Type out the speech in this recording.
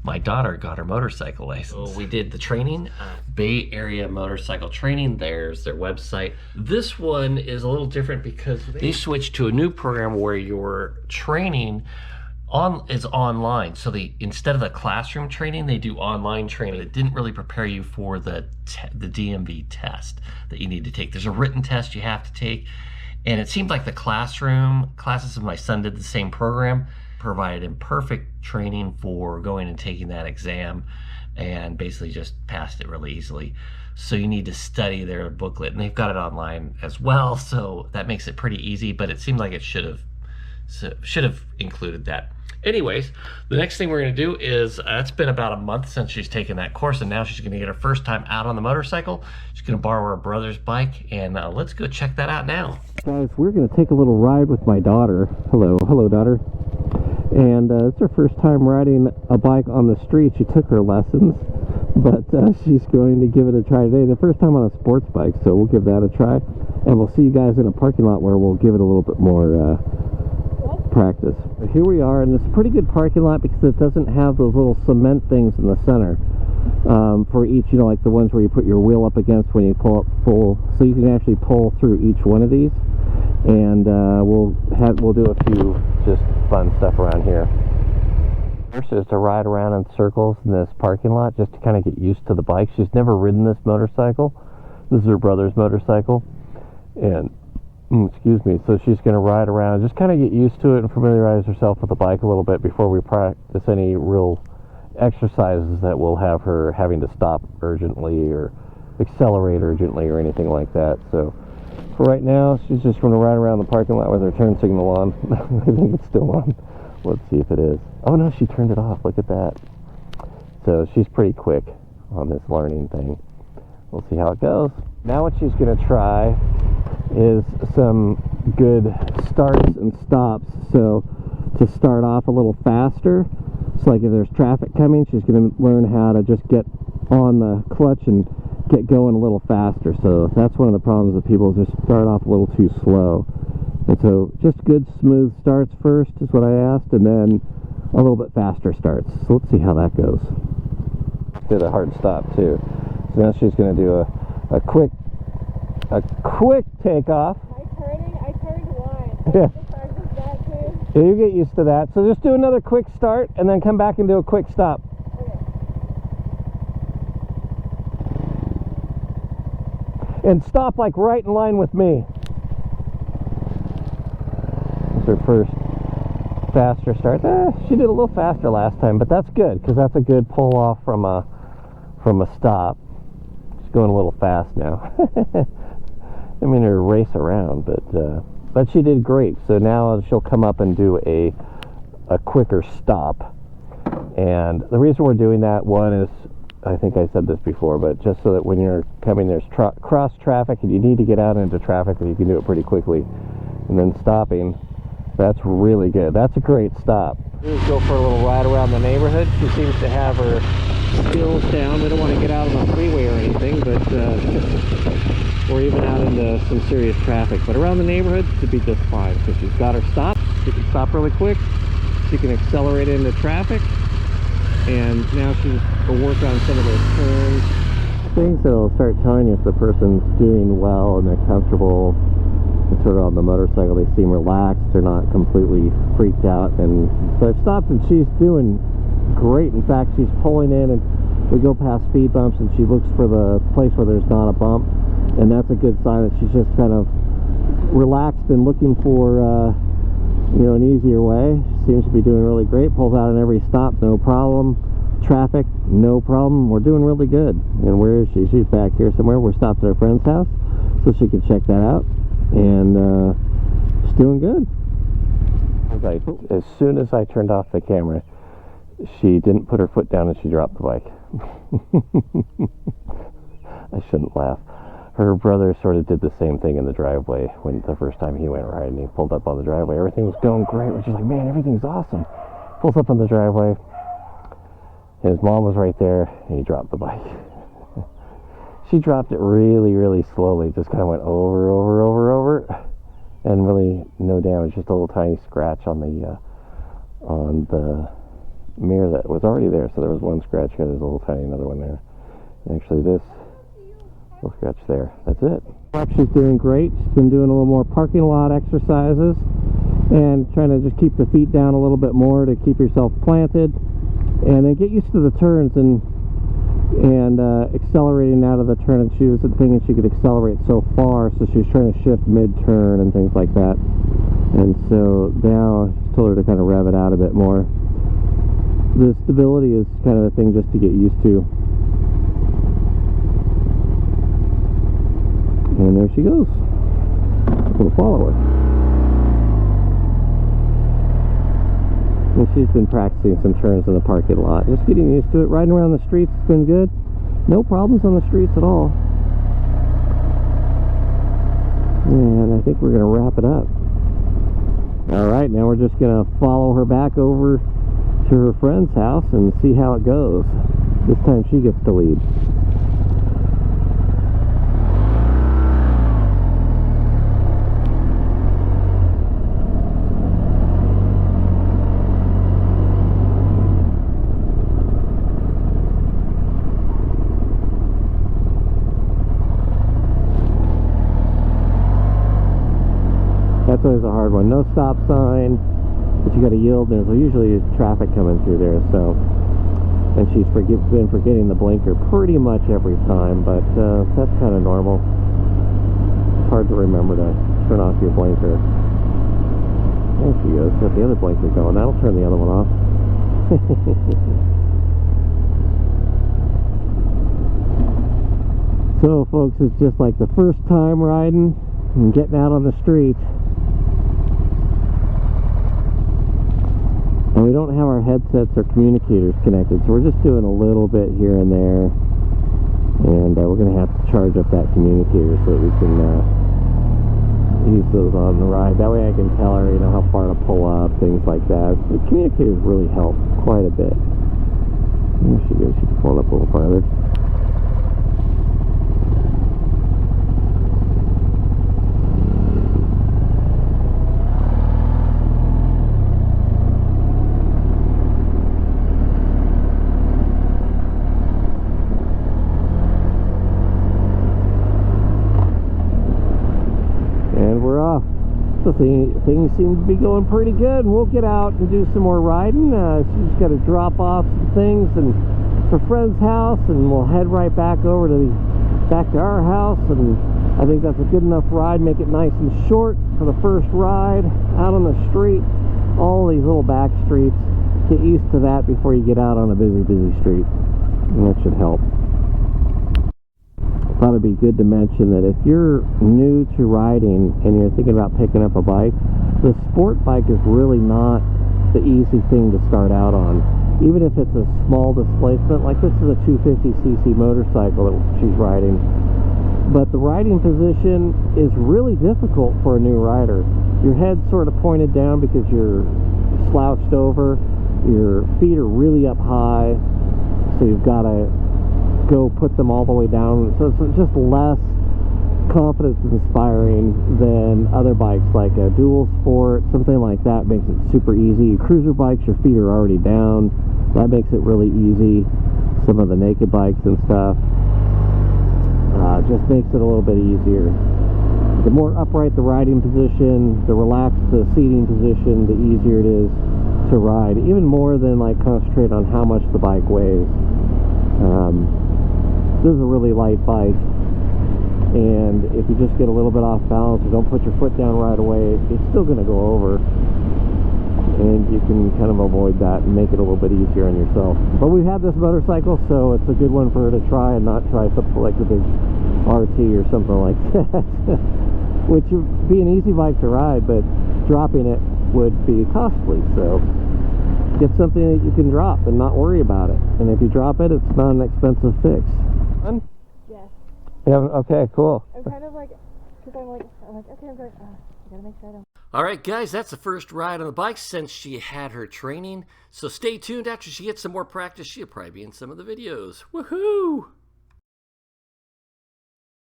my daughter got her motorcycle license. So we did the training, Bay Area Motorcycle Training. There's their website. This one is a little different because they switched to a new program where your training is online. So they, instead of the classroom training, they do online training. It didn't really prepare you for the DMV test that you need to take. There's a written test you have to take, and it seemed like the classroom classes of my son did the same program, provided him perfect training for going and taking that exam, and basically just passed it really easily. So you need to study their booklet, and they've got it online as well, so that makes it pretty easy, but it seemed like it should have included that. Anyways, the next thing we're going to do is, it's been about a month since she's taken that course, and now she's going to get her first time out on the motorcycle. She's going to borrow her brother's bike, and let's go check that out now. Guys, we're going to take a little ride with my daughter. Hello, daughter. And it's her first time riding a bike on the street. She took her lessons, but she's going to give it a try today. The first time on a sports bike, so we'll give that a try. And we'll see you guys in a parking lot where we'll give it a little bit more practice. But here we are, and it's a pretty good parking lot because it doesn't have those little cement things in the center for each, you know, like the ones where you put your wheel up against when you pull up full, so you can actually pull through each one of these. And we'll do a few just fun stuff around here. First is to ride around in circles in this parking lot just to kind of get used to the bike. She's never ridden this motorcycle. This is her brother's motorcycle, and excuse me, so she's going to ride around, just kind of get used to it and familiarize herself with the bike a little bit before we practice any real exercises that will have her having to stop urgently or accelerate urgently or anything like that. So for right now, she's just going to ride around the parking lot with her turn signal on. I think it's still on. Let's see if it is. Oh no, she turned it off. Look at that. So she's pretty quick on this learning thing. We'll see how it goes. Now what she's going to try is some good starts and stops. So to start off a little faster, so like if there's traffic coming, she's going to learn how to just get on the clutch and get going a little faster. So that's one of the problems with people, is just start off a little too slow. And so just good smooth starts first is what I asked, and then a little bit faster starts. So let's see how that goes. Did a hard stop too. So now she's going to do a quick takeoff. I turned one. Yeah. Practice that too. Yeah, you get used to that. So just do another quick start and then come back and do a quick stop. Okay. And stop like right in line with me. That's her first faster start. She did a little faster last time, but that's good because that's a good pull off from a stop. She's going a little fast now. I mean, her race around, but she did great. So now she'll come up and do a quicker stop. And the reason we're doing that, one is, I think I said this before, but just so that when you're coming, there's cross traffic and you need to get out into traffic, and you can do it pretty quickly. And then stopping, that's really good. That's a great stop. Let's go for a little ride around the neighborhood. She seems to have her skills down. We don't want to get out on the freeway or anything, but or even out into some serious traffic. But around the neighborhood, should be just fine. So she's got her stop. She can stop really quick. She can accelerate into traffic. And now she's will work on some of those turns. Things that'll start telling you if the person's doing well and they're comfortable and sort of on the motorcycle. They seem relaxed. They're not completely freaked out. And so I've stopped, and she's doing great. In fact, she's pulling in, and we go past speed bumps, and she looks for the place where there's not a bump, and that's a good sign that she's just kind of relaxed and looking for you know, an easier way. She seems to be doing really great. Pulls out at every stop, no problem. Traffic, no problem. We're doing really good. And where is she? She's back here somewhere. We're stopped at her friend's house, so she can check that out. And she's doing good. As soon as I turned off the camera, she didn't put her foot down and she dropped the bike. I shouldn't laugh. Her brother sort of did the same thing in the driveway when the first time he went riding. He pulled up on the driveway. Everything was going great. We're just like, man, everything's awesome. Pulls up on the driveway. His mom was right there, and he dropped the bike. She dropped it really, really slowly. Just kind of went over, and really no damage. Just a little tiny scratch on the mirror that was already there. So there was one scratch here, there's a little tiny another one there. And actually this little scratch there. That's it. She's doing great. She's been doing a little more parking lot exercises and trying to just keep the feet down a little bit more to keep yourself planted, and then get used to the turns and accelerating out of the turn. And she was thinking she could accelerate so far, so she was trying to shift mid-turn and things like that. And so now I told her to kind of rev it out a bit more. The stability is kind of a thing just to get used to. And there she goes. We'll follow her. And she's been practicing some turns in the parking lot. Just getting used to it. Riding around the streets has been good. No problems on the streets at all. And I think we're going to wrap it up. Alright, now we're just going to follow her back over to her friend's house and see how it goes. This time she gets to lead. That's always a hard one. No stop sign, but you got to yield. There's usually traffic coming through there, so. And she's been forgetting the blinker pretty much every time, but that's kind of normal. It's hard to remember to turn off your blinker. There she goes. Got the other blinker going. That'll turn the other one off. So, folks, it's just like the first time riding and getting out on the street. And we don't have our headsets or communicators connected, so we're just doing a little bit here and there. And we're going to have to charge up that communicator so that we can use those on the ride. That way I can tell her, you know, how far to pull up, things like that. The communicators really help quite a bit. There she goes. She can pull it up a little farther. So things seem to be going pretty good, and we'll get out and do some more riding. She's got to drop off some things in her friend's house, and we'll head right back over to our house. And I think that's a good enough ride. Make it nice and short for the first ride out on the street. All these little back streets, get used to that before you get out on a busy street, and that should help. I thought it'd be good to mention that if you're new to riding and you're thinking about picking up a bike, the sport bike is really not the easy thing to start out on. Even if it's a small displacement, like this is a 250cc motorcycle that she's riding. But the riding position is really difficult for a new rider. Your head's sort of pointed down because you're slouched over. Your feet are really up high, so you've got to go put them all the way down. So it's just less confidence inspiring than other bikes like a dual sport, something like that makes it super easy. Cruiser bikes, your feet are already down. That makes it really easy. Some of the naked bikes and stuff just makes it a little bit easier. The more upright the riding position, the relaxed the seating position, the easier it is to ride, even more than like concentrate on how much the bike weighs. This is a really light bike, and if you just get a little bit off balance or don't put your foot down right away, it's still going to go over, and you can kind of avoid that and make it a little bit easier on yourself. But we've had this motorcycle, so it's a good one for her to try, and not try something like the big RT or something like that, which would be an easy bike to ride, but dropping it would be costly. So get something that you can drop and not worry about it, and if you drop it, it's not an expensive fix. Yes. Yeah, okay, cool. I'm kind of like, because I'm like, okay, I'm going, I gotta make sure I don't. All right, guys, that's the first ride on the bike since she had her training. So stay tuned. After she gets some more practice, she'll probably be in some of the videos. Woohoo!